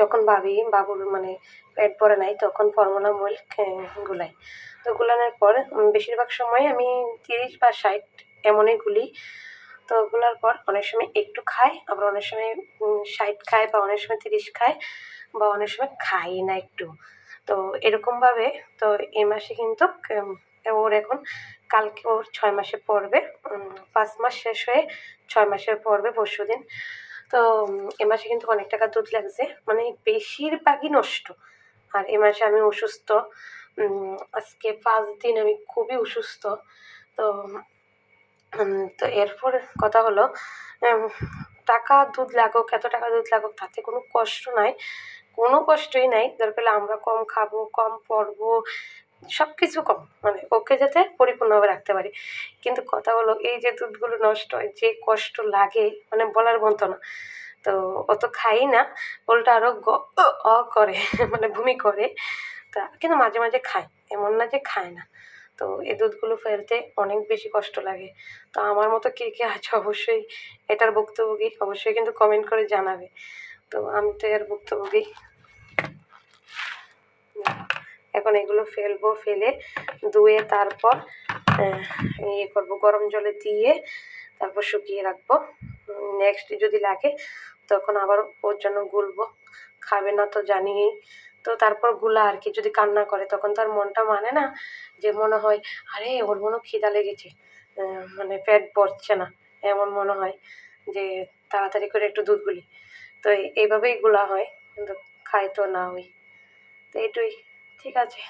যখন বাবুর মানে পেট ভরে নাই তখন ফর্মুলা মিল্ক গুলাই। তো গুলানোর পর বেশিরভাগ সময় আমি 30 বা 60 এমনই গুলি। তো ওগুলার পর অনেক সময় একটু খাই, আবার অনেক সময় 60 খায়, বা অনেক সময় 30 খায়, বা অনেক সময় খাই না একটু। তো এরকমভাবে তো এই মাসে কিন্তু ওর এখন কালকে ওর 6 মাসে পড়বে। 5 মাস শেষ হয়ে 6 মাসে পড়বে পরশুদিন। তো এ মাসে কিন্তু অনেক টাকা দুধ লাগছে, মানে বেশিরভাগই নষ্ট। আর এ মাসে আমি অসুস্থ, আজকে 5 দিন আমি খুবই অসুস্থ। তো তো এরপর কথা হলো, উম, টাকা দুধ লাগুক, এত টাকা দুধ লাগুক, তাতে কোনো কষ্ট নাই, কোনো কষ্টই নাই। দরকার হলে আমরা কম খাবো, কম পড়বো, সব কিছু কম, মানে ওকে যাতে পরিপূর্ণভাবে রাখতে পারি। কিন্তু কথা হলো এই যে দুধগুলো নষ্ট হয়, যে কষ্ট লাগে মানে বলার মতো না। তো ও তো খাই না, উল্টা আরও করে মানে বমি করে। তা কিন্তু মাঝে মাঝে খায়, এমন না যে খায় না। তো এই দুধগুলো ফেলতে অনেক বেশি কষ্ট লাগে। তো আমার মতো কে কে আছে অবশ্যই এটার ভুক্তভোগী, অবশ্যই কিন্তু কমেন্ট করে জানাবে। তো আমি তো এর ভুক্তভোগী। এখন এগুলো ফেলবো, ফেলে ধুয়ে তারপর ইয়ে করবো, গরম জলে দিয়ে তারপর শুকিয়ে রাখবো। নেক্সট যদি লাগে তখন আবার ওর জন্য গুলবো, খাবে না তো জানিই। তো তারপর গুলা আর কি, যদি কান্না করে তখন তার মনটা মানে না, যে মনে হয় আরে ওর মনে খিদা লেগেছে, মানে পেট ভরছে না, এমন মনে হয় যে তাড়াতাড়ি করে একটু দুধ গুলি। তো এইভাবেই গুলা হয়, কিন্তু খাই তো না ওই। তো এটাই ঠিক আছে।